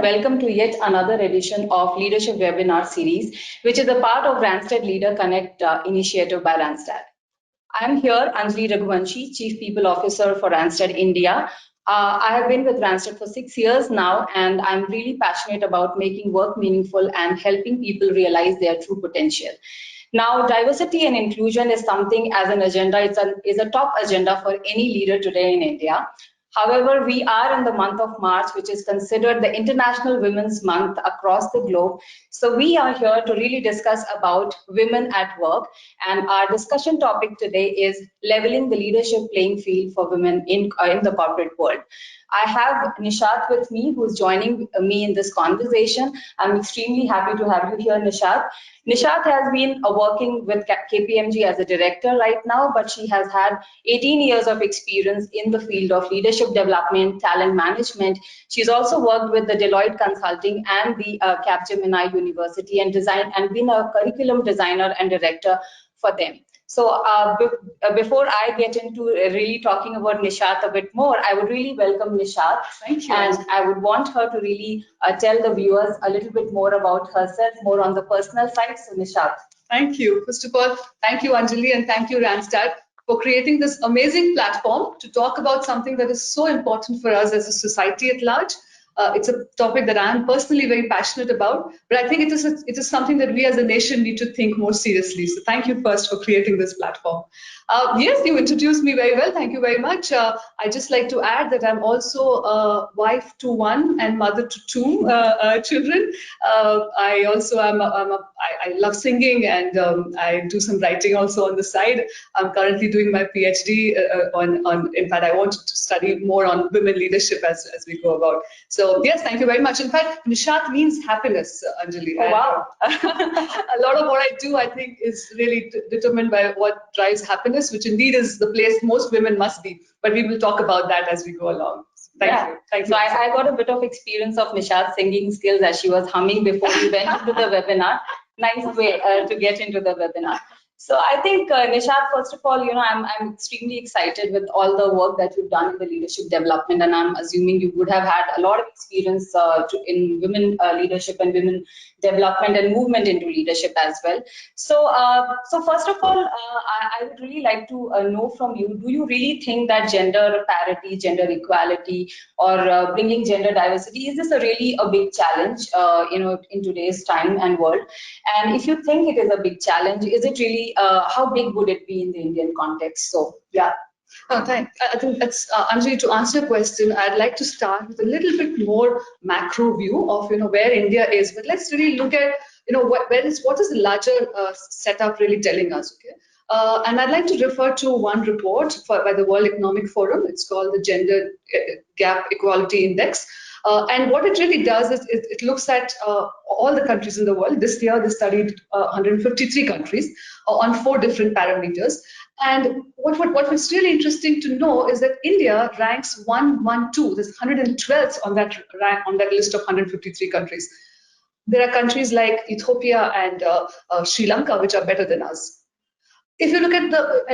and welcome to yet another edition of Leadership Webinar Series, which is a part of Randstad Leader Connect initiative by Randstad. I'm here, Anjali Raghuvanshi, Chief People Officer for Randstad India. I have been with Randstad for 6 years now, and I'm really passionate about making work meaningful and helping people realize their true potential. Now, diversity and inclusion is something as an agenda, is a top agenda for any leader today in India. However, we are in the month of March, which is considered the International Women's Month across the globe. So we are here to really discuss about women at work. And our discussion topic today is leveling the leadership playing field for women in the corporate world. I have Nishath with me, who's joining me in this conversation. I'm extremely happy to have you here, Nishath. Nishath has been working with KPMG as a director right now, but she has had 18 years of experience in the field of leadership development, talent management. She's also worked with the Deloitte Consulting and the Capgemini University and been a curriculum designer and director for them. So before I get into really talking about Nishath a bit more, I would really welcome Nishath. Thank you. And I would want her to really tell the viewers a little bit more about herself, more on the personal side. So Nishath. Thank you. First of all, thank you, Anjali, and thank you, Randstad, for creating this amazing platform to talk about something that is so important for us as a society at large. It's a topic that I am personally very passionate about, but I think it is something that we as a nation need to think more seriously. So thank you first for creating this platform. Yes, you introduced me very well. Thank you very much. I'd just like to add that I'm also a wife to one and mother to two children. I also I love singing, and I do some writing also on the side. I'm currently doing my PhD in fact, I want to study more on women leadership as we go about. So yes, thank you very much. In fact, Nishath means happiness, Anjali. Oh, wow. A lot of what I do, I think, is really determined by what drives happiness, which indeed is the place most women must be. But we will talk about that as we go along. Thank you. Thank you. So I got a bit of experience of Nishath's singing skills as she was humming before we went into the webinar. Nice way to get into the webinar. So I think, Nishath, first of all, I'm extremely excited with all the work that you've done in the leadership development, and I'm assuming you would have had a lot of experience in women leadership and women development and movement into leadership as well. So, first of all, I would really like to know from you, do you really think that gender parity, gender equality, or bringing gender diversity, is this really a big challenge, in today's time and world? And if you think it is a big challenge, is it really how big would it be in the Indian context? So, yeah. Thanks. I think that's Anjali, to answer your question, I'd like to start with a little bit more macro view of where India is. But let's really look at what is the larger setup really telling us. Okay. And I'd like to refer to one report by the World Economic Forum. It's called the Gender Gap Equality Index. And what it really does is it looks at all the countries in the world. This year, they studied 153 countries on 4 different parameters. And what was really interesting to know is that India ranks 112. There's 112th on that list of 153 countries. There are countries like Ethiopia and Sri Lanka, which are better than us. If you look at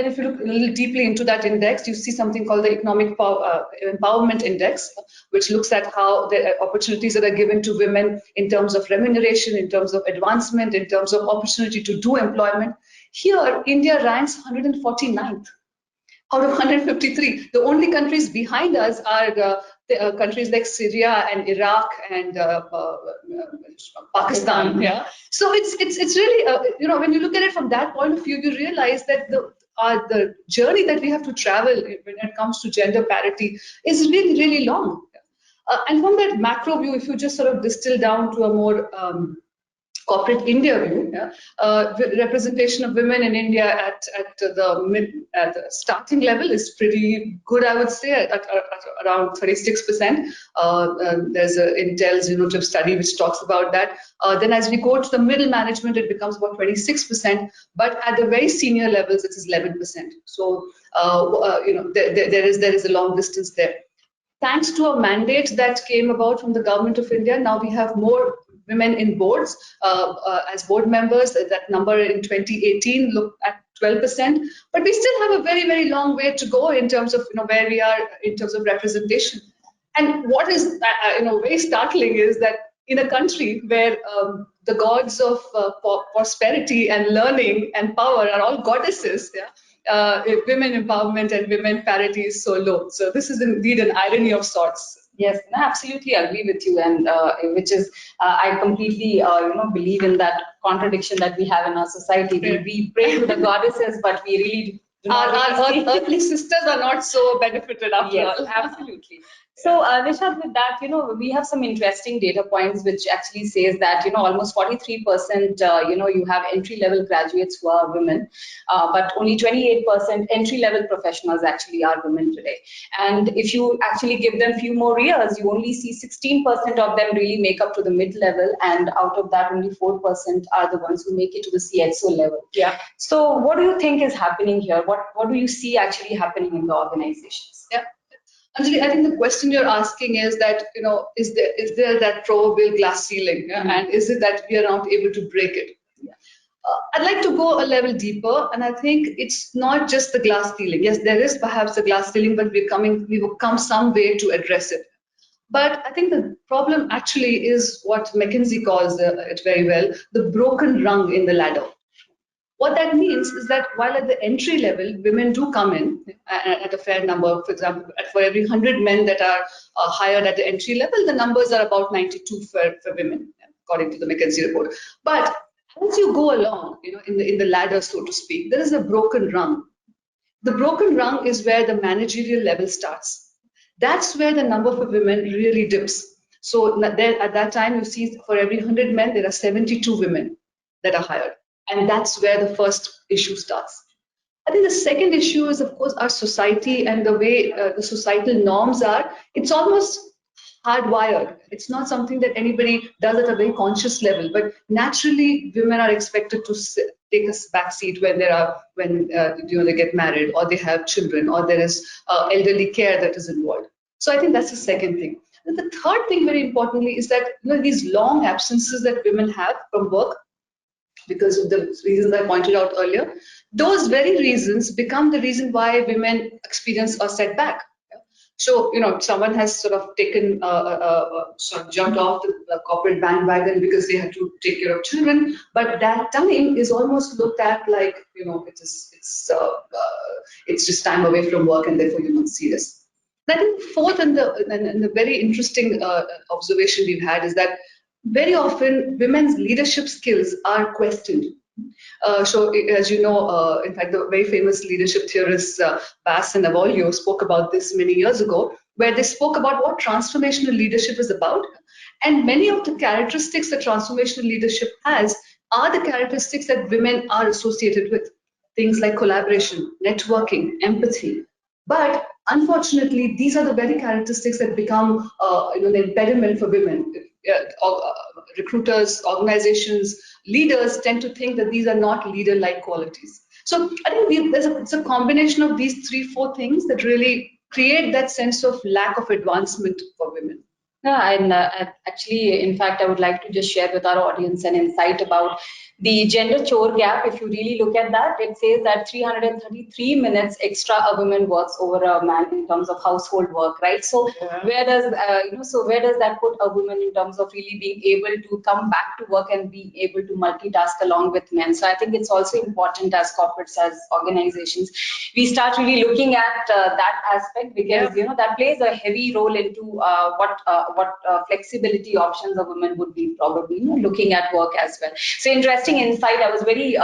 if you look a little deeply into that index, you see something called the Economic Empowerment Index, which looks at how the opportunities that are given to women in terms of remuneration, in terms of advancement, in terms of opportunity to do employment. Here, India ranks 149th out of 153. The only countries behind us are the countries like Syria and Iraq and Pakistan. Yeah. So it's really when you look at it from that point of view, you realize that the journey that we have to travel when it comes to gender parity is really, really long. And from that macro view, if you just sort of distill down to a more corporate India view, representation of women in India at the starting level is pretty good, I would say, at around 36%. There's an Intel's study which talks about that. Then as we go to the middle management, it becomes about 26%, but at the very senior levels, it is 11%. So there is a long distance there. Thanks to a mandate that came about from the government of India, now we have more women in boards as board members. That number in 2018 looked at 12%, but we still have a very, very long way to go in terms of where we are in terms of representation. And what is very startling is that in a country where the gods of prosperity and learning and power are all goddesses, yeah, women empowerment and women parity is so low. So this is indeed an irony of sorts. Yes, no, absolutely agree with you, and which is I completely believe in that contradiction that we have in our society. We pray to the goddesses, but we really do not our earthly sisters are not so benefited after yes, all. absolutely. So, Nishath, with that, we have some interesting data points which actually says that, almost 43%, you have entry-level graduates who are women, but only 28% entry-level professionals actually are women today. And if you actually give them few more years, you only see 16% of them really make up to the mid-level, and out of that, only 4% are the ones who make it to the CXO level. Yeah. So, what do you think is happening here? What do you see actually happening in the organizations? Yeah. Anjali, I think the question you're asking is that, is there that proverbial glass ceiling, yeah? And is it that we are not able to break it? Yeah. I'd like to go a level deeper, and I think it's not just the glass ceiling. Yes, there is perhaps a glass ceiling, but we've come some way to address it. But I think the problem actually is what McKinsey calls it very well, the broken rung in the ladder. What that means is that while at the entry level, women do come in at a fair number. For example, for every 100 men that are hired at the entry level, the numbers are about 92 for women, according to the McKinsey report. But as you go along, in the ladder, so to speak, there is a broken rung. The broken rung is where the managerial level starts. That's where the number for women really dips. So there, at that time, you see for every 100 men, there are 72 women that are hired. And that's where the first issue starts. I think the second issue is, of course, our society and the way the societal norms are. It's almost hardwired. It's not something that anybody does at a very conscious level, but naturally, women are expected to take a back seat when they get married, or they have children, or there is elderly care that is involved. So I think that's the second thing. And the third thing, very importantly, is that these long absences that women have from work, because of the reasons I pointed out earlier, those very reasons become the reason why women experience a setback. So, someone has sort of taken, sort of jumped off the corporate bandwagon because they had to take care of children, but that time is almost looked at like, it's just time away from work, and therefore you're not serious. And I think the fourth and the very interesting observation we've had is that very often women's leadership skills are questioned. So as you know, in fact, the very famous leadership theorists Bass and Avolio spoke about this many years ago, where they spoke about what transformational leadership is about. And many of the characteristics that transformational leadership has are the characteristics that women are associated with. Things like collaboration, networking, empathy. But unfortunately, these are the very characteristics that become the impediment for women. Recruiters, organizations, leaders tend to think that these are not leader-like qualities. So I think it's a combination of these 3-4 things that really create that sense of lack of advancement for women. Yeah, and actually, in fact, I would like to just share with our audience an insight about the gender chore gap. If you really look at that, it says that 333 minutes extra a woman works over a man in terms of household work, right? So where does where does that put a woman in terms of really being able to come back to work and being able to multitask along with men? So I think it's also important as corporates, as organizations, we start really looking at that aspect, because that plays a heavy role into what flexibility options a woman would be probably looking at work as well. So interesting insight. I was very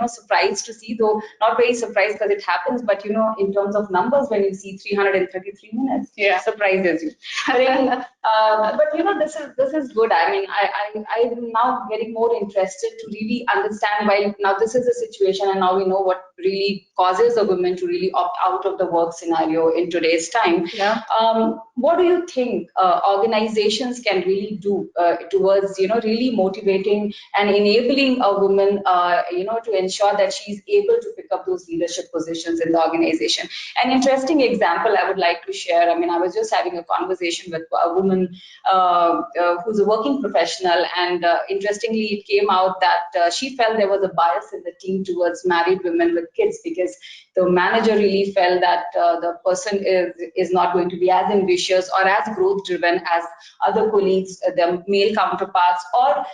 surprised to see, though not very surprised because it happens, but in terms of numbers, when you see 333 minutes, surprises you. But this is good. I mean, I'm now getting more interested to really understand why now this is a situation, and now we know what really causes a woman to really opt out of the work scenario in today's time. What do you think organizations can really do towards really motivating and enabling a woman to ensure that she's able to pick up those leadership positions in the organization? An interesting example I would like to share. I mean, I was just having a conversation with a woman who's a working professional, and interestingly, it came out that she felt there was a bias in the team towards married women with kids, because the manager really felt that the person is not going to be as ambitious or as growth driven as other colleagues, the male counterparts, or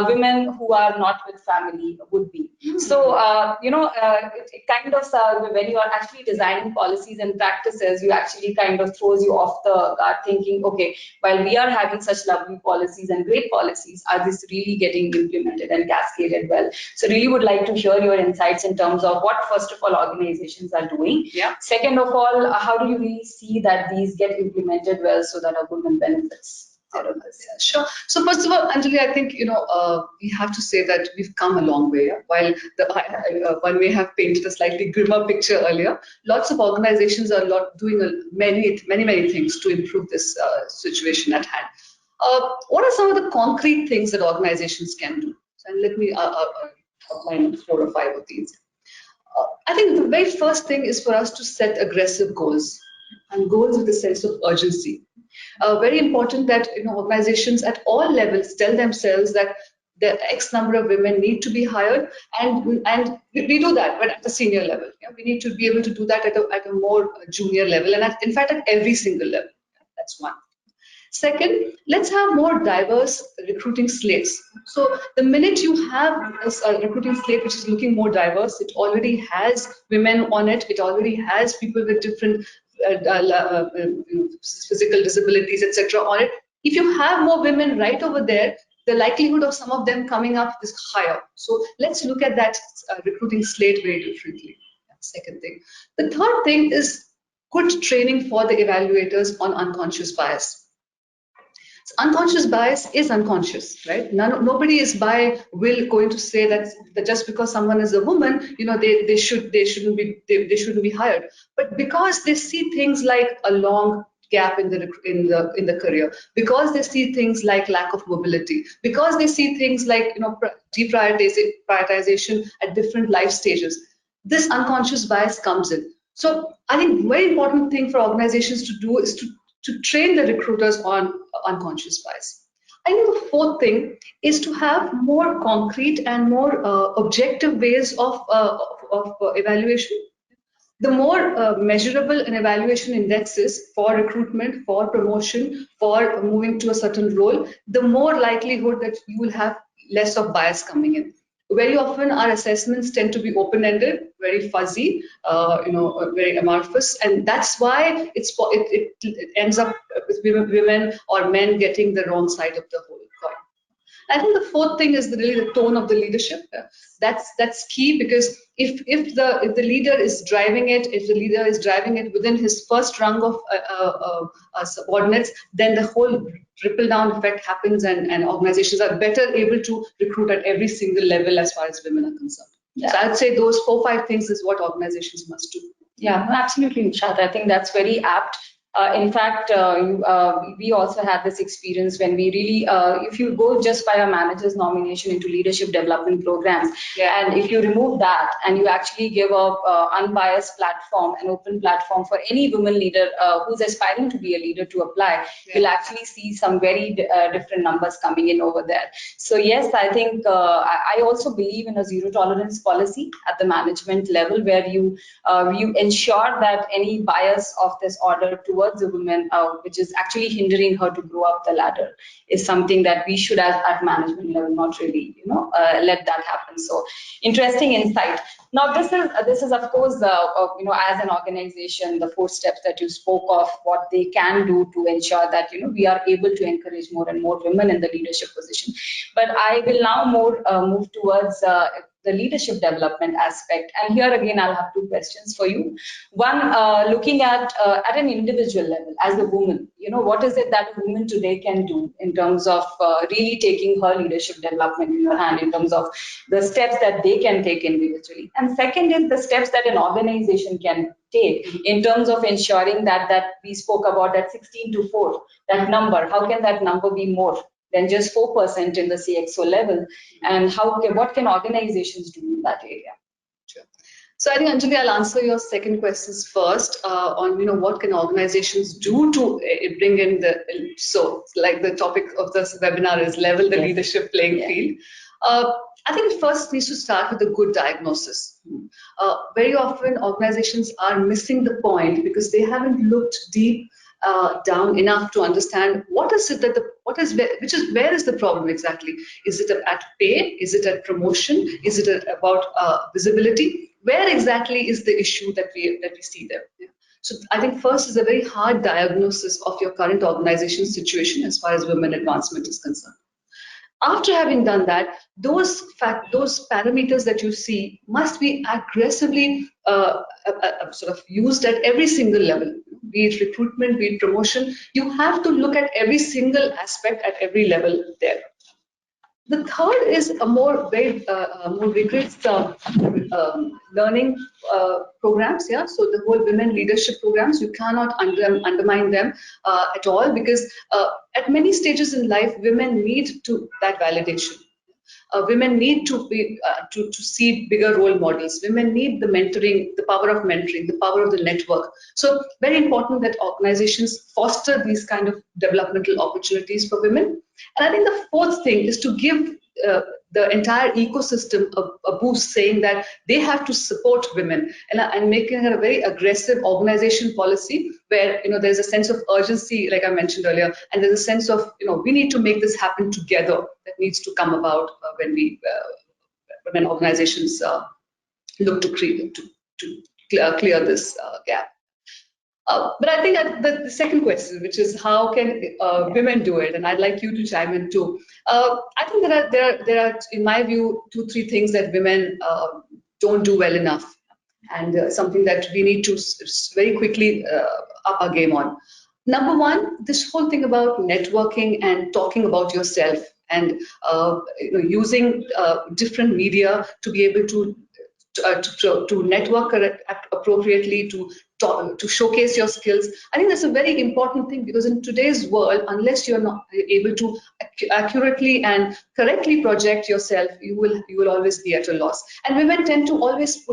women who are not with family would be. So, it kind of, when you are actually designing policies and practices, you actually kind of throws you off the guard thinking, okay, while we are having such lovely policies and great policies, are these really getting implemented and cascaded well? So really would like to hear your insights in terms of what, first of all, organizations are doing. Yeah. Second of all, how do you really see that these get implemented well so that a woman benefits out of this? Yeah, sure. So first of all, Anjali, I think we have to say that we've come a long way. While one may have painted a slightly grimmer picture earlier, lots of organizations are doing many things to improve this situation at hand. What are some of the concrete things that organizations can do? And let me outline 4 or 5 of these. I think the very first thing is for us to set aggressive goals, and goals with a sense of urgency. Very important that organizations at all levels tell themselves that the X number of women need to be hired, and we do that, but at the senior level. We need to be able to do that at a more junior level, and in fact at every single level. That's one. Second, let's have more diverse recruiting slates. So the minute you have a recruiting slate which is looking more diverse, it already has women on it, it already has people with different physical disabilities, etc. on it. If you have more women right over there, the likelihood of some of them coming up is higher. So let's look at that recruiting slate very differently. Second thing. The third thing is good training for the evaluators on unconscious bias. Unconscious bias is unconscious, right? Nobody is by will going to say that just because someone is a woman, they shouldn't be hired. But because they see things like a long gap in the career, because they see things like lack of mobility, because they see things like deprioritization at different life stages, this unconscious bias comes in. So I think very important thing for organizations to do is to train the recruiters on unconscious bias. I think the fourth thing is to have more concrete and more objective ways of evaluation. The more measurable an evaluation index is for recruitment, for promotion, for moving to a certain role, the more likelihood that you will have less of bias coming in. Very often our assessments tend to be open-ended, very fuzzy, very amorphous, and that's why it ends up with women or men getting the wrong side of the whole coin. I think the fourth thing is really the tone of the leadership. That's key, because if the leader is driving it, within his first rung of subordinates, then the whole ripple down effect happens, and organizations are better able to recruit at every single level as far as women are concerned. Yeah. So I'd say those 4 or 5 things is what organizations must do. Yeah, absolutely, Nishath. I think that's very apt. In fact, we also had this experience when we really, if you go just by a manager's nomination into leadership development programs, yeah, and if you remove that and you actually give a unbiased platform, an open platform for any woman leader who's aspiring to be a leader to apply, yeah, you'll actually see some very different numbers coming in over there. So yes, I think I also believe in a zero tolerance policy at the management level, where you ensure that any bias of this order towards the woman, which is actually hindering her to grow up the ladder, is something that we should, at management level, not really, let that happen. So interesting insight. Now, this is of course, as an organization, the 4 steps that you spoke of, what they can do to ensure that we are able to encourage more and more women in the leadership position. But I will now move towards the leadership development aspect. And here again, I'll have 2 questions for you. One, looking at an individual level as a woman, what is it that a woman today can do in terms of really taking her leadership development in her hand, in terms of the steps that they can take individually. And second is the steps that an organization can take in terms of ensuring that we spoke about, that 16 to 4, that number, how can that number be more than just 4% in the CXO level, and what can organizations do in that area? Sure. So I think, Anjali, I'll answer your second questions first on what can organizations do to bring in like the topic of this webinar is level the leadership playing field. I think it first needs to start with a good diagnosis. Very often organizations are missing the point because they haven't looked deep down enough to understand what is it that where is the problem exactly? Is it at pay? Is it at promotion? Is it about visibility? Where exactly is the issue that we see there? Yeah. So I think first is a very hard diagnosis of your current organization situation as far as women advancement is concerned. After having done that, those parameters that you see must be aggressively sort of used at every single level, be it recruitment, be it promotion. You have to look at every single aspect at every level there. The third is a more rigorous learning programs. Yeah, so the whole women leadership programs, you cannot undermine them at all, because at many stages in life, women need that validation. Women need to see bigger role models. Women need the mentoring, the power of mentoring, the power of the network. So very important that organizations foster these kind of developmental opportunities for women. And I think the fourth thing is to give the entire ecosystem a boost, saying that they have to support women, and making it a very aggressive organization policy where there's a sense of urgency, like I mentioned earlier, and there's a sense of we need to make this happen together that needs to come about when organizations look to clear this gap. But I think the second question, which is how can women do it, and I'd like you to chime in too. I think there are, in my view, 2-3 things that women don't do well enough, and something that we need to very quickly up our game on. Number one, this whole thing about networking and talking about yourself, and using different media to be able to network appropriately, to showcase your skills. I think that's a very important thing, because in today's world, unless you're not able to accurately and correctly project yourself, you will always be at a loss. And women tend to always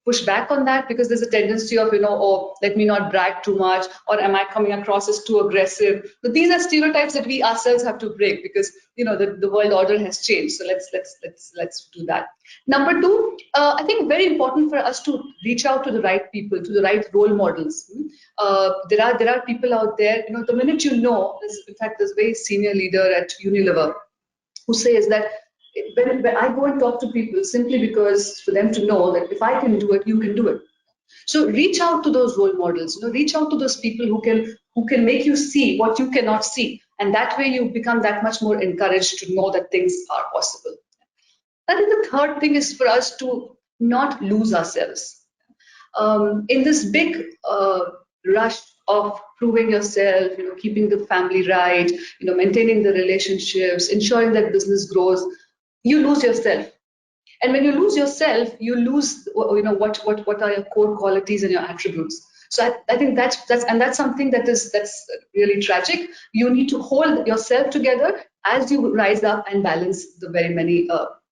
push back on that, because there's a tendency of oh, let me not brag too much, or am I coming across as too aggressive? But these are stereotypes that we ourselves have to break, because the world order has changed. So let's do that. Number two, I think very important for us to reach out to the right people, to the right role models. There are people out there. The minute in fact, there's a very senior leader at Unilever who says that when I go and talk to people, simply because for them to know that if I can do it, you can do it. So reach out to those role models. Reach out to those people who can make you see what you cannot see, and that way you become that much more encouraged to know that things are possible. I think the third thing is for us to not lose ourselves in this big rush of proving yourself, keeping the family right, maintaining the relationships, ensuring that business grows. You lose yourself. And when you lose yourself, you lose what are your core qualities and your attributes. So I think that's something that's really tragic. You need to hold yourself together as you rise up and balance the very many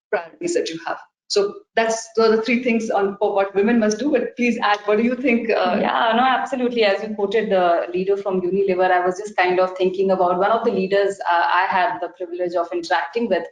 priorities that you have. So those are the 3 things for what women must do. But please add, what do you think? Yeah, no, absolutely. As you quoted the leader from Unilever, I was just kind of thinking about one of the leaders I had the privilege of interacting with,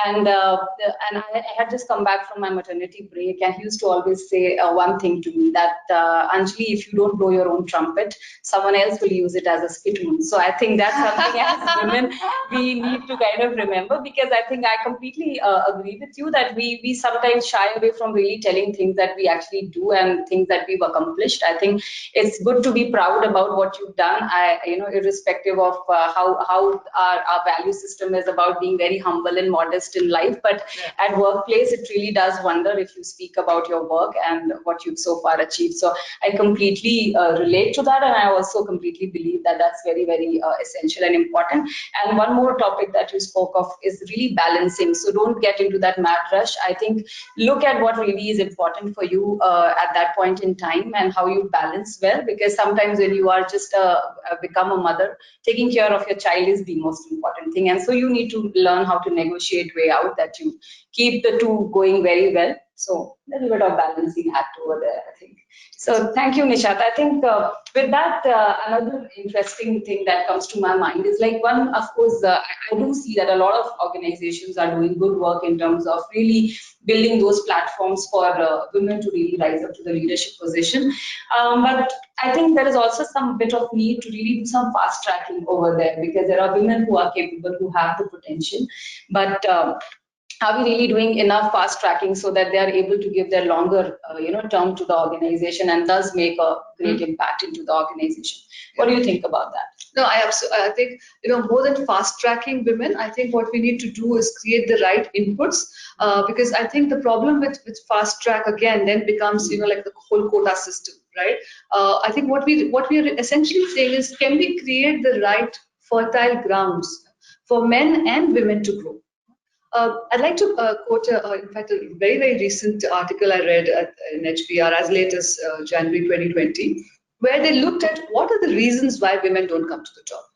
and I had just come back from my maternity break, and he used to always say one thing to me, that Anjali, if you don't blow your own trumpet, someone else will use it as a spittoon. So I think that's something as women we need to kind of remember, because I think I completely agree with you that we sometimes shy away from really telling things that we actually do and things that we've accomplished. I think it's good to be proud about what you've done. Irrespective of how our value system is about being very humble and modest in life, but at workplace it really does wonder if you speak about your work and what you've so far achieved. So I completely relate to that, and I also completely believe that that's very, very essential and important. And one more topic that you spoke of is really balancing. So don't get into that mad rush. I think look at what really is important for you at that point in time, and how you balance well, because sometimes when you are just become a mother, taking care of your child is the most important thing, and so you need to learn how to negotiate way out that you keep the two going very well. So a little bit of balancing act over there, I think. So thank you, Nishath. I think with that, another interesting thing that comes to my mind is like one, of course, I do see that a lot of organizations are doing good work in terms of really building those platforms for women to really rise up to the leadership position. But I think there is also some bit of need to really do some fast tracking over there because there are women who are capable, who have the potential, but are we really doing enough fast tracking so that they are able to give their longer term to the organization and thus make a great impact into the organization? What do you think about that? No, I think, more than fast tracking women, I think what we need to do is create the right inputs, because I think the problem with fast track again then becomes, like the whole quota system, right? I think what we are essentially saying is, can we create the right fertile grounds for men and women to grow? I'd like to quote, in fact, a very, very recent article I read in HBR as late as January 2020, where they looked at what are the reasons why women don't come to the top.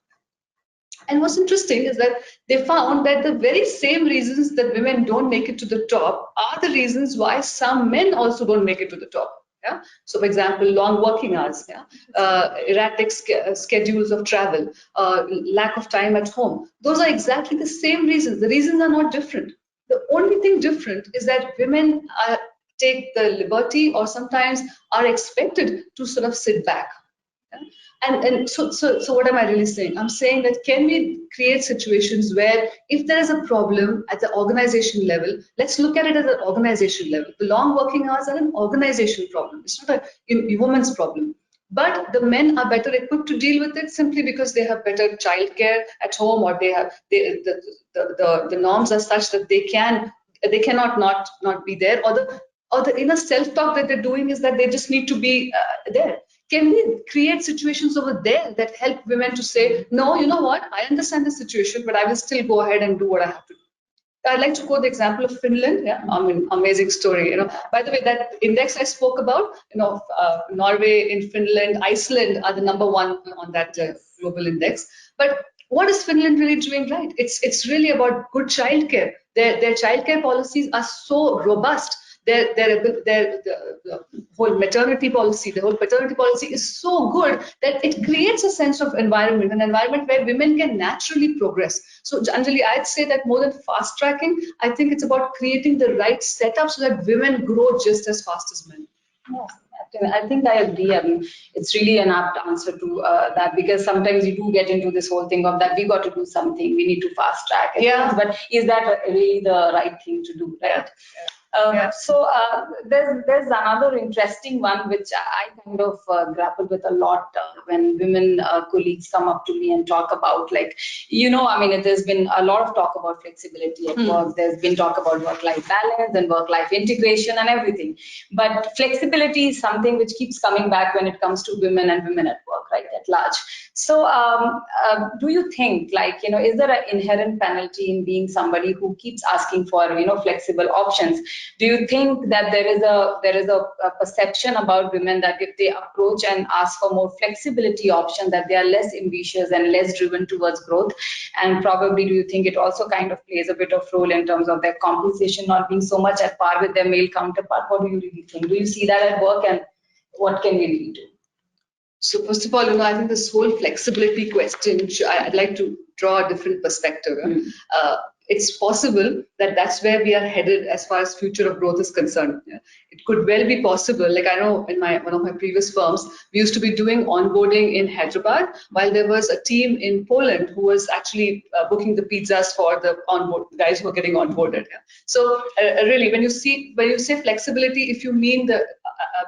And what's interesting is that they found that the very same reasons that women don't make it to the top are the reasons why some men also don't make it to the top. Yeah? So, for example, long working hours, erratic schedules of travel, lack of time at home. Those are exactly the same reasons. The reasons are not different. The only thing different is that women take the liberty or sometimes are expected to sort of sit back. Yeah? And so what am I really saying? I'm saying that can we create situations where if there is a problem at the organization level, let's look at it at the organization level. The long working hours are an organization problem. It's not a woman's problem. But the men are better equipped to deal with it simply because they have better childcare at home, or the norms are such that they cannot not be there, or the inner self-talk that they're doing is that they just need to be there. Can we create situations over there that help women to say, no, you know what, I understand the situation, but I will still go ahead and do what I have to do. I'd like to quote the example of Finland. Yeah, I mean, amazing story. By the way, that index I spoke about, Norway, in Finland, Iceland are the number one on that global index. But what is Finland really doing right? It's really about good childcare. Their childcare policies are so robust. The whole maternity policy, the whole paternity policy is so good that it creates a sense of environment, an environment where women can naturally progress. So, Anjali, I'd say that more than fast tracking, I think it's about creating the right setup so that women grow just as fast as men. Yes, I think I agree. I mean, it's really an apt answer to that, because sometimes you do get into this whole thing of that we got to do something, we need to fast track. But is that really the right thing to do, right? So there's another interesting one which I kind of grapple with a lot when women colleagues come up to me and talk about, like, I mean, there's been a lot of talk about flexibility at work. There's been talk about work-life balance and work-life integration and everything. But flexibility is something which keeps coming back when it comes to women and women at work, right, at large. So do you think, like, is there an inherent penalty in being somebody who keeps asking for, flexible options? Do you think that there is a perception about women that if they approach and ask for more flexibility option, that they are less ambitious and less driven towards growth? And probably, do you think it also kind of plays a bit of role in terms of their compensation not being so much at par with their male counterpart? What do you really think? Do you see that at work, and what can we really do? So first of all, I think this whole flexibility question, I'd like to draw a different perspective. It's possible that that's where we are headed as far as future of growth is concerned. It could well be possible. Like, I know in one of my previous firms, we used to be doing onboarding in Hyderabad, while there was a team in Poland who was actually booking the pizzas for the guys who are getting onboarded. So really, when you say flexibility, if you mean the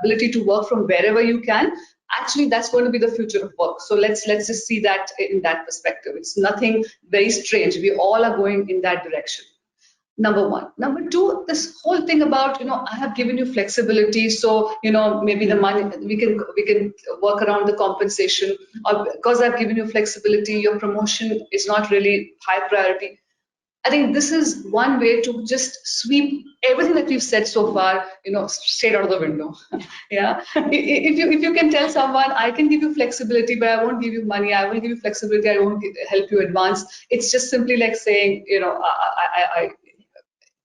ability to work from wherever you can, actually that's going to be the future of work. So let's just see that in that perspective. It's nothing very strange. We all are going in that direction. Number one. Number two, this whole thing about, I have given you flexibility, so maybe the money, we can work around the compensation, or because I've given you flexibility, your promotion is not really high priority. I think this is one way to just sweep everything that we've said so far, straight out of the window. Yeah. If you can tell someone, I can give you flexibility, but I won't give you money. I will give you flexibility. I won't help you advance. It's just simply like saying,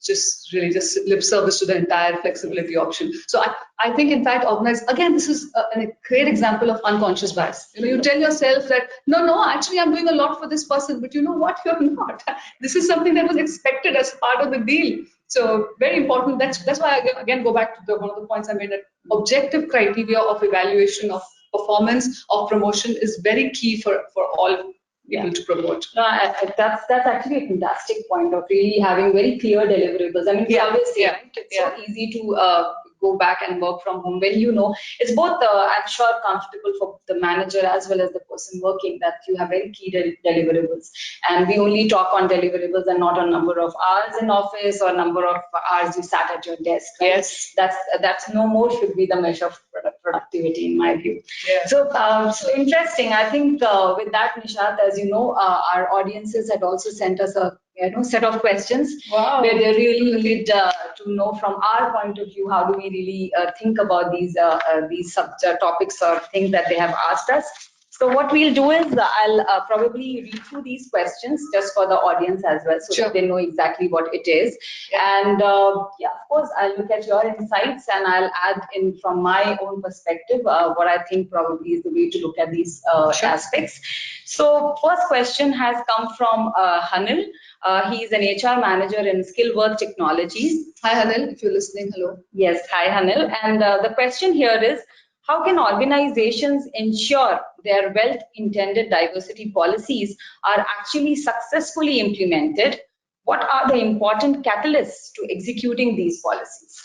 just really just lip service to the entire flexibility option. So I think in fact again, this is a great example of unconscious bias. You tell yourself that no, actually I'm doing a lot for this person, but you know what, you're not. This is something that was expected as part of the deal. So very important. That's why I again go back to one of the points I made, that objective criteria of evaluation of performance of promotion is very key for all people to promote. No, that's actually a fantastic point of really having very clear deliverables. I mean, we always say, right? It's so easy to go back and work from home when it's both, I'm sure, comfortable for the manager as well as the person working, that you have very key deliverables. And we only talk on deliverables and not on number of hours in office or number of hours you sat at your desk. Right? Yes. That's no more should be the measure of productivity in my view. Yeah. So interesting. I think with that, Nishath, as you know, our audiences had also sent us a set of questions. Wow. Where they really need to know from our point of view, how do we really think about these topics or things that they have asked us. So what we'll do is I'll probably read through these questions just for the audience as well, so that they know exactly what it is. And of course, I'll look at your insights and I'll add in from my own perspective what I think probably is the way to look at these aspects. So first question has come from Hanil. He is an HR manager in Skill Work Technologies. Hi Hanil, if you're listening, hello. Yes, hi Hanil. And the question here is, how can organizations ensure their well-intended diversity policies are actually successfully implemented? What are the important catalysts to executing these policies?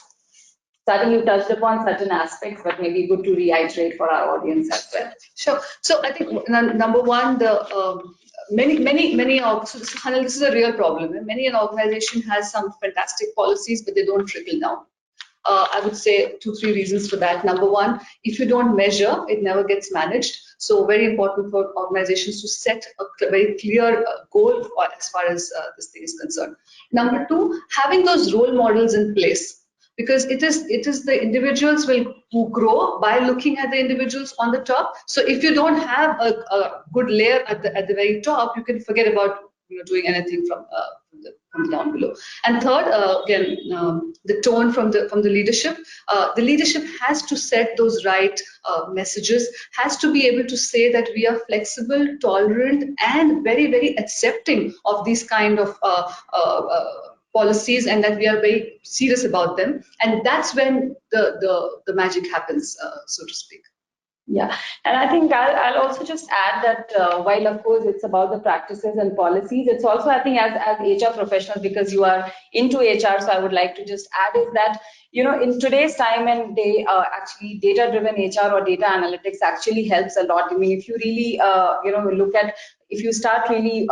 Certainly you touched upon certain aspects, but maybe good to reiterate for our audience as well. Sure. So I think number one, so Hanil, this is a real problem. Many an organization has some fantastic policies, but they don't trickle down. I would say 2-3 reasons for that. Number one, if you don't measure, it never gets managed. So very important for organizations to set a very clear goal as far as this thing is concerned. Number two, having those role models in place. Because it is the individuals who grow by looking at the individuals on the top. So if you don't have a good layer at the very top, you can forget about doing anything from down below. And third, again, the tone from the leadership. The leadership has to set those right messages, has to be able to say that we are flexible, tolerant, and very, very accepting of these kind of policies, and that we are very serious about them. And that's when the magic happens, so to speak. Yeah, and I think I'll also just add that while of course it's about the practices and policies, it's also, I think, as HR professionals, because you are into HR, so I would like to just add is that, in today's time and day, actually data-driven HR or data analytics actually helps a lot. I mean, if you really, if you start really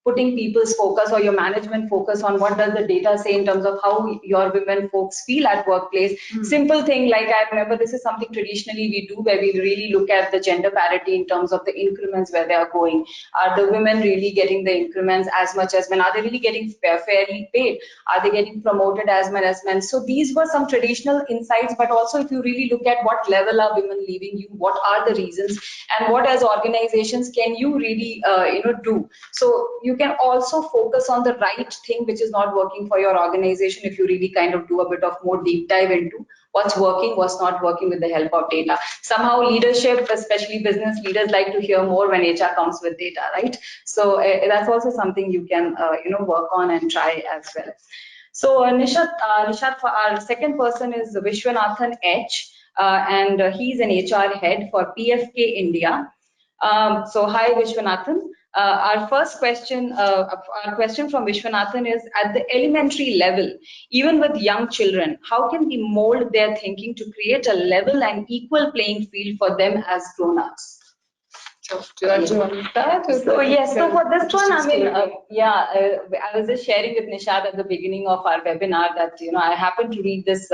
putting people's focus or your management focus on what does the data say in terms of how your women folks feel at workplace. Simple thing, like I remember this is something traditionally we do where we really look at the gender parity in terms of the increments where they are going. Are the women really getting the increments as much as men? Are they really getting fairly paid? Are they getting promoted as men as men? So these were some traditional insights, but also if you really look at what level are women leaving you, what are the reasons, and what as organizations can you really do. So you can also focus on the right thing which is not working for your organization if you really kind of do a bit of more deep dive into what's working, what's not working with the help of data. Somehow leadership, especially business leaders, like to hear more when HR comes with data, right? So that's also something you can work on and try as well. So Nishath, for our second person is Vishwanathan H. And he's an HR head for PFK India. So hi Vishwanathan. Our first question, our question from Vishwanathan is, at the elementary level, even with young children, how can we mold their thinking to create a level and equal playing field for them as grown-ups? So yes, so for this one, I mean, I was just sharing with Nishath at the beginning of our webinar that, I happened to read this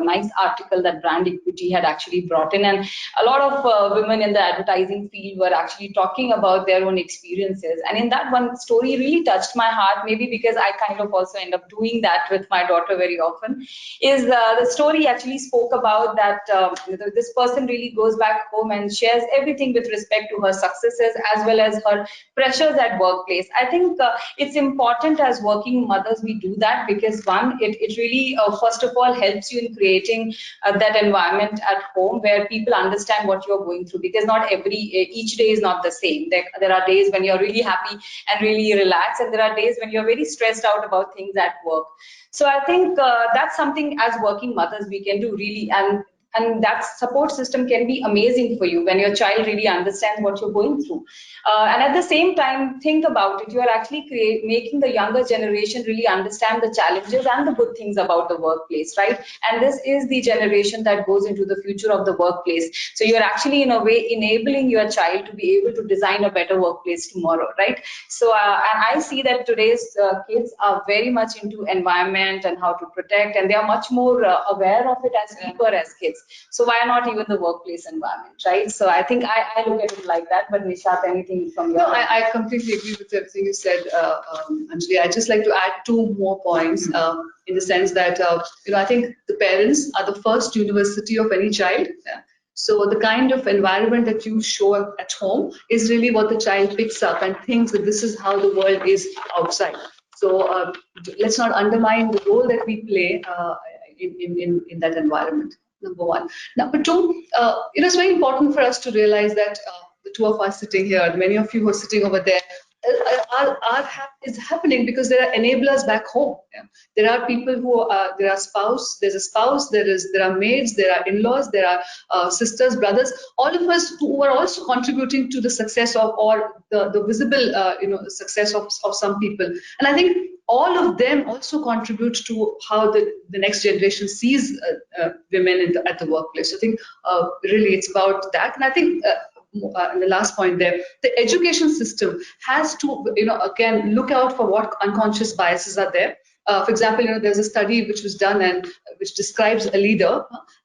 nice article that Brand Equity had actually brought in, and a lot of women in the advertising field were actually talking about their own experiences. And in that one story really touched my heart, maybe because I kind of also end up doing that with my daughter very often, is the story actually spoke about that this person really goes back home and shares everything with respect to her her successes as well as her pressures at workplace. I think it's important as working mothers we do that, because one, it really first of all helps you in creating that environment at home where people understand what you're going through, because not each day is not the same. There are days when you're really happy and really relaxed, and there are days when you're very stressed out about things at work. So I think that's something as working mothers we can do really, and that support system can be amazing for you when your child really understands what you're going through. And at the same time, think about it, you are actually making the younger generation really understand the challenges and the good things about the workplace, right? And this is the generation that goes into the future of the workplace. So you're actually in a way enabling your child to be able to design a better workplace tomorrow, right? So and I see that today's kids are very much into environment and how to protect, and they are much more aware of it as we were as kids. So why not even the workplace environment, right? So I think I look at it like that. But Nishath, anything from your? No, I completely agree with everything you said, Anjali. I'd just like to add two more points in the sense that, I think the parents are the first university of any child. Yeah. So the kind of environment that you show up at home is really what the child picks up and thinks that this is how the world is outside. So let's not undermine the role that we play in that environment. Number one. Number two, it's very important for us to realize that the two of us sitting here, many of you who are sitting over there, is happening because there are enablers back home. Yeah. There are people who there are there's a spouse, there are maids, there are in-laws, there are sisters, brothers, all of us who are also contributing to the success of, or the visible success of some people. And I think all of them also contribute to how the next generation sees women at the workplace. I think really it's about that. And I think the last point there, the education system has to, again, look out for what unconscious biases are there. For example, there's a study which was done and which describes a leader,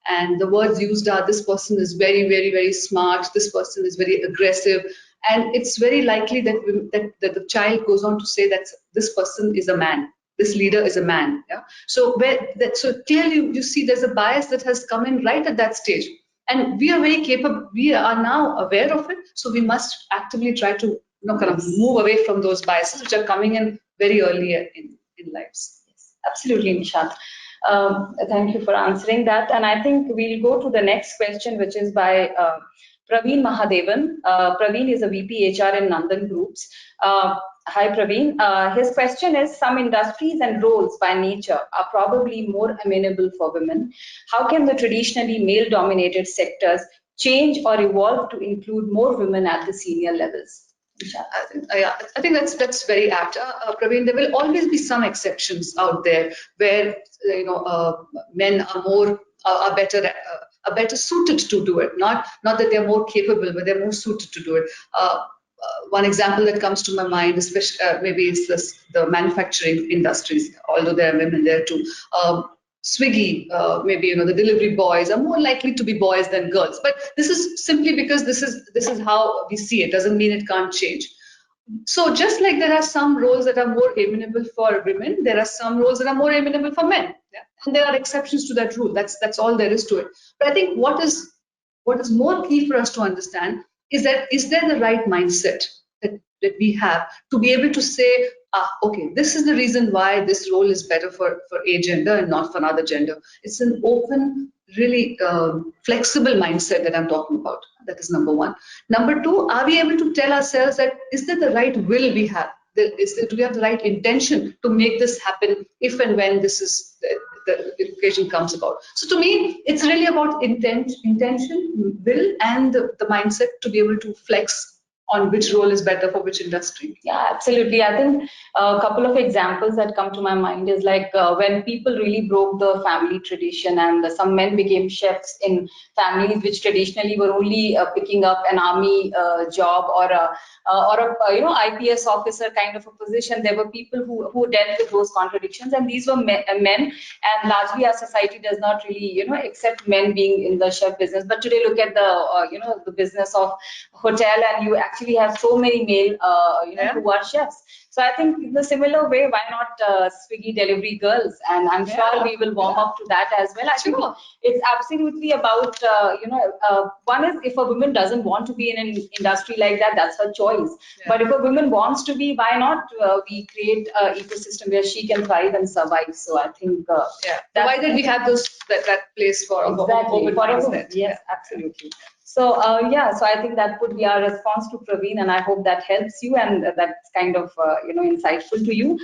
and the words used are, this person is very, very, very smart, this person is very aggressive, and it's very likely that the child goes on to say that this person is a man, this leader is a man. Yeah? So clearly you see there's a bias that has come in right at that stage. And we are very capable, we are now aware of it, so we must actively try to kind of move away from those biases which are coming in very early in lives. Yes, absolutely, Nishath. Thank you for answering that. And I think we'll go to the next question, which is by Praveen Mahadevan. Praveen is a VP HR in Nandan Groups. Hi, Praveen. His question is, some industries and roles by nature are probably more amenable for women. How can the traditionally male-dominated sectors change or evolve to include more women at the senior levels? I think that's very apt. Praveen, there will always be some exceptions out there where men are better suited to do it. Not that they're more capable, but they're more suited to do it. One example that comes to my mind, especially maybe it's the manufacturing industries, although there are women there too. Swiggy, maybe the delivery boys are more likely to be boys than girls. But this is simply because this is how we see it. Doesn't mean it can't change. So just like there are some roles that are more amenable for women, there are some roles that are more amenable for men. Yeah? And there are exceptions to that rule. That's all there is to it. But I think what is more key for us to understand is there the right mindset that we have to be able to say, okay, this is the reason why this role is better for a gender and not for another gender. It's an open, really flexible mindset that I'm talking about. That is number one. Number two, are we able to tell ourselves that is that the right will we have? Do we have the right intention to make this happen if and when this is the occasion comes about? So to me, it's really about intention, will, and the mindset to be able to flex on which role is better for which industry. Yeah, absolutely. I think a couple of examples that come to my mind is like when people really broke the family tradition and some men became chefs in families which traditionally were only picking up an army job or a IPS officer kind of a position. There were people who dealt with those contradictions, and these were men, and largely our society does not really accept men being in the chef business. But today look at the the business of hotel, and you actually actually have so many male, who are chefs. So I think in the similar way, why not Swiggy delivery girls? And I'm sure we will warm up to that as well. I think it's absolutely about, one is if a woman doesn't want to be in an industry like that, that's her choice. But if a woman wants to be, why not we create an ecosystem where she can thrive and survive? So I think, provided we have that place for exactly, open mindset. Yes, absolutely. So so I think that would be our response to Praveen, and I hope that helps you and that's kind of insightful to you.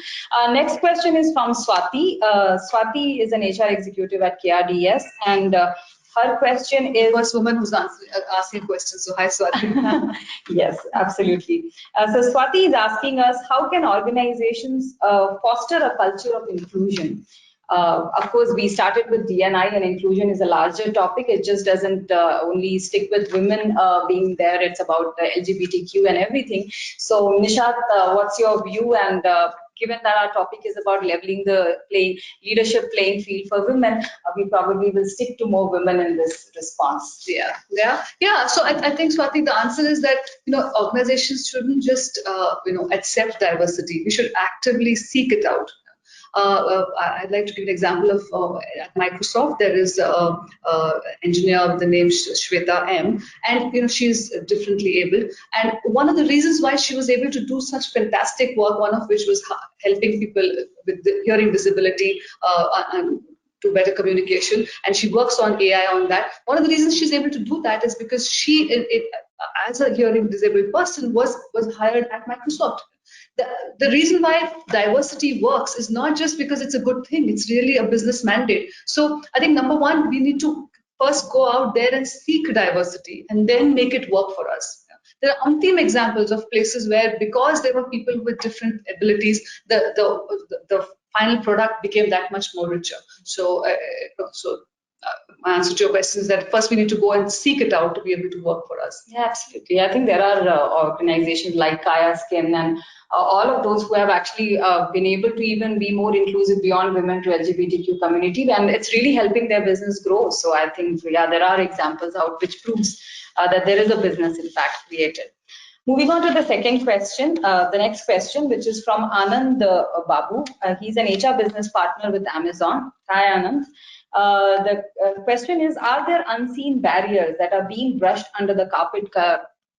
Next question is from Swati. Swati is an HR executive at KRDS, and her question is first woman who's asking questions. So hi, Swati. Yes, absolutely. So Swati is asking us, how can organizations foster a culture of inclusion? Of course, we started with D&I, and inclusion is a larger topic. It just doesn't only stick with women being there. It's about the LGBTQ and everything. So Nishath, what's your view? And given that our topic is about leveling the leadership playing field for women, we probably will stick to more women in this response. Yeah. So I think, Swati, the answer is that organizations shouldn't just accept diversity. We should actively seek it out. I'd like to give an example of at Microsoft. There is an engineer with the name Shweta M, and she's differently abled. And one of the reasons why she was able to do such fantastic work, one of which was helping people with the hearing disability and to better communication, and she works on AI on that. One of the reasons she's able to do that is because she, as a hearing disabled person, was hired at Microsoft. The reason why diversity works is not just because it's a good thing, it's really a business mandate. So I think number one, we need to first go out there and seek diversity and then make it work for us. There are umpteen examples of places where, because there were people with different abilities, the final product became that much more richer. So my answer to your question is that first we need to go and seek it out to be able to work for us. Yeah, absolutely. I think there are organizations like Kaya Skin and all of those who have actually been able to even be more inclusive beyond women to LGBTQ community, and it's really helping their business grow. So I think, there are examples out which proves that there is a business in fact created. Moving on to the second question, the next question, which is from Anand Babu. He's an HR business partner with Amazon. Hi, Anand. The question is, are there unseen barriers that are being brushed under the carpet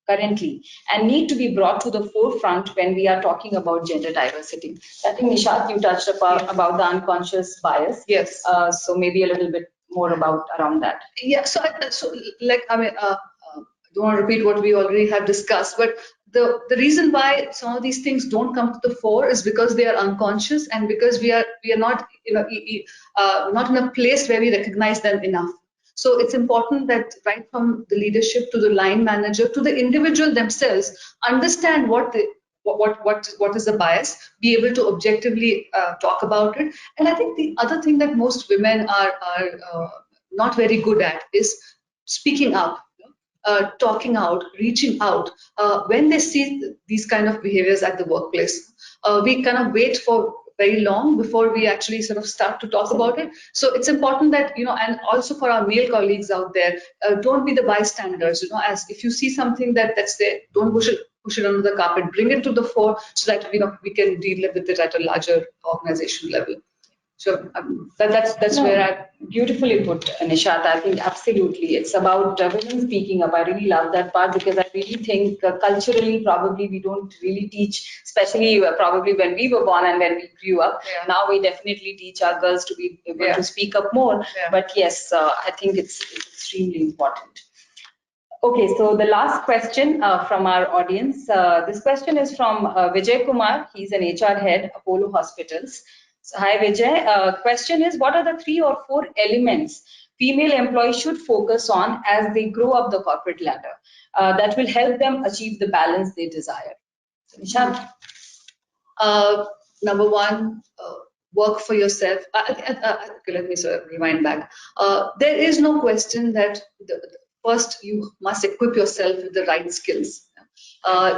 currently and need to be brought to the forefront when we are talking about gender diversity? I think, Nishath, you touched about the unconscious bias. Yes. So maybe a little bit more around that. Yeah, I don't want to repeat what we already have discussed, but the reason why some of these things don't come to the fore is because they are unconscious and because we are not not in a place where we recognize them enough. So it's important that right from the leadership to the line manager to the individual themselves understand what is the bias, be able to objectively talk about it. And I think the other thing that most women are not very good at is speaking up. Talking out, reaching out when they see these kind of behaviors at the workplace. We kind of wait for very long before we actually sort of start to talk about it. So it's important that, and also for our male colleagues out there, don't be the bystanders, as if you see something that's there, don't push it under the carpet, bring it to the fore so that, we can deal with it at a larger organization level. So that's where I beautifully put, Nishath. I think absolutely it's about women speaking up. I really love that part because I really think culturally probably we don't really teach, especially probably when we were born and when we grew up. Yeah. Now we definitely teach our girls to be able to speak up more. Yeah. But yes, I think it's extremely important. Okay, so the last question from our audience. This question is from Vijay Kumar. He's an HR head, Apollo Hospitals. So, hi Vijay. Question is, what are the 3 or 4 elements female employees should focus on as they grow up the corporate ladder that will help them achieve the balance they desire? So, Nishath? Number one, work for yourself. Okay, let me sort of rewind back. There is no question that first you must equip yourself with the right skills.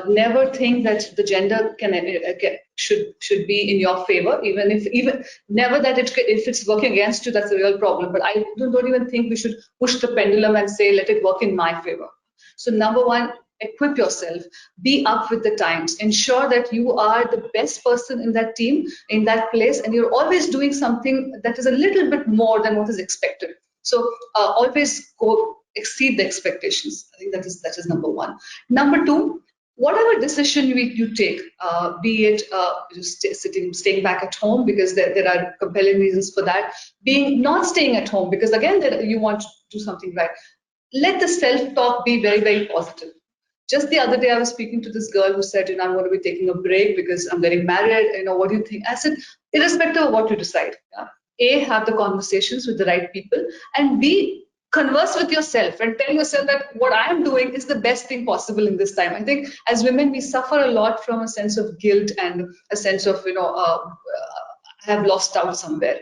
Never think that the gender should be in your favor, even never that if it's working against you, that's a real problem. But I don't even think we should push the pendulum and say let it work in my favor. So number one, equip yourself, be up with the times, ensure that you are the best person in that team, in that place, and you're always doing something that is a little bit more than what is expected. So always go exceed the expectations. I think that is number one. Number two, whatever decision you take, be it staying back at home because there are compelling reasons for that, being not staying at home because again you want to do something right. Let the self-talk be very, very positive. Just the other day, I was speaking to this girl who said, I'm going to be taking a break because I'm getting married. What do you think? I said, irrespective of what you decide, yeah, A, have the conversations with the right people, and B, converse with yourself and tell yourself that what I am doing is the best thing possible in this time. I think as women, we suffer a lot from a sense of guilt and a sense of, I have lost out somewhere.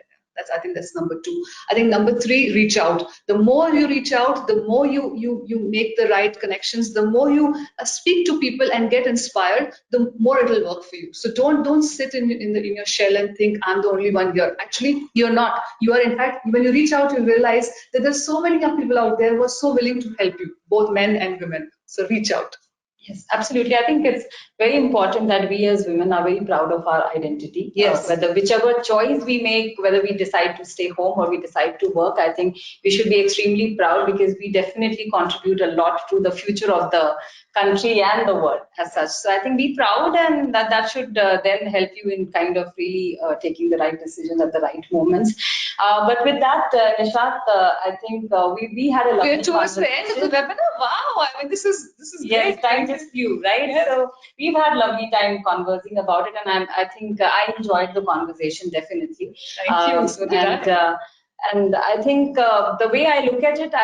I think that's number two. I think number three, reach out. The more you reach out, the more you make the right connections, the more you speak to people and get inspired, the more it will work for you. So don't sit in your shell and think I'm the only one here. Actually, you're not. You are, in fact, when you reach out, you realize that there's so many young people out there who are so willing to help you, both men and women. So reach out. Yes, absolutely. I think it's very important that we as women are very proud of our identity. Yes. Whichever choice we make, whether we decide to stay home or we decide to work, I think we should be extremely proud because we definitely contribute a lot to the future of the country and the world as such. So I think be proud, and that should then help you in kind of really taking the right decisions at the right moments. But with that, Nishath, I think we had a lovely We're towards the end of the webinar. Wow, I mean, this is yes, great. time just flew, right? Yes. So we've had lovely time conversing about it, and I think I enjoyed the conversation definitely. Thank you. So did I. And I think the way I look at it,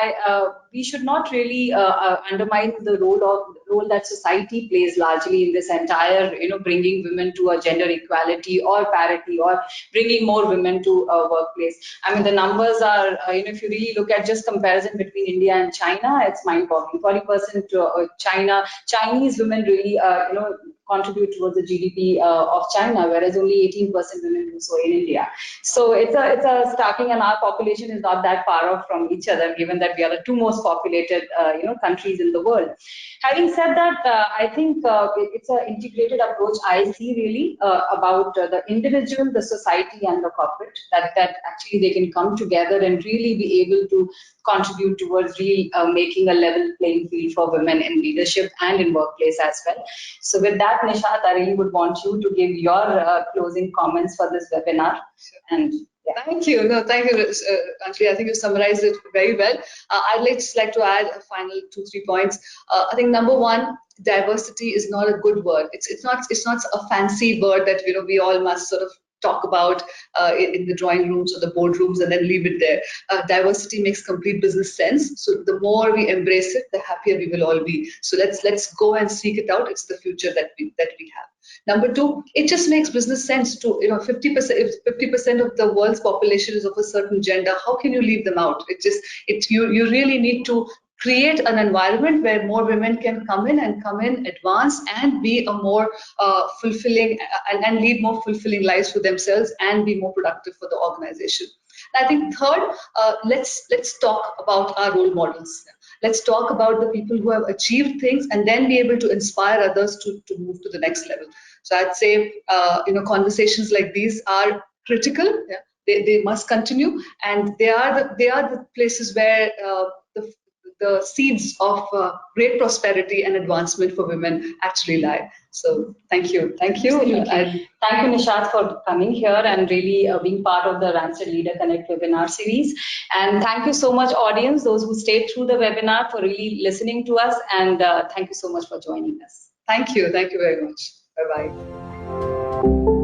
we should not really undermine the role that society plays largely in this entire, bringing women to a gender equality or parity or bringing more women to a workplace. I mean, the numbers are, if you really look at just comparison between India and China, it's mind-boggling. 40% to Chinese women really, contribute towards the GDP of China, whereas only 18% women do so in India. So it's a starting, and our population is not that far off from each other, given that we are the two most populated, countries in the world. Having said that, I think it's an integrated approach I see really about the individual, the society, and the corporate. That actually they can come together and really be able to contribute towards really making a level playing field for women in leadership and in workplace as well. So with that, Nishath, I really would want you to give your closing comments for this webinar. And yeah. Thank you. No, thank you, Anjali. I think you summarized it very well. I'd just like to add a final 2-3 points. I think number one, diversity is not a good word. It's not a fancy word that we all must sort of talk about in the drawing rooms or the boardrooms and then leave it there. Diversity makes complete business sense. So the more we embrace it, the happier we will all be. So let's go and seek it out. It's the future that we have. Number two, it just makes business sense to 50%. If 50% of the world's population is of a certain gender, how can you leave them out? You really need to create an environment where more women can come in, advance, and be a more fulfilling and lead more fulfilling lives for themselves and be more productive for the organization. I think third, let's talk about our role models. Let's talk about the people who have achieved things and then be able to inspire others to move to the next level. So I'd say, conversations like these are critical. Yeah? They must continue, and they are the places where the seeds of great prosperity and advancement for women actually lie. So thank you. Thank you. And thank you, Nishath, for coming here and really being part of the Randstad Leader Connect webinar series. And thank you so much, audience, those who stayed through the webinar, for really listening to us. And thank you so much for joining us. Thank you. Thank you very much. Bye-bye.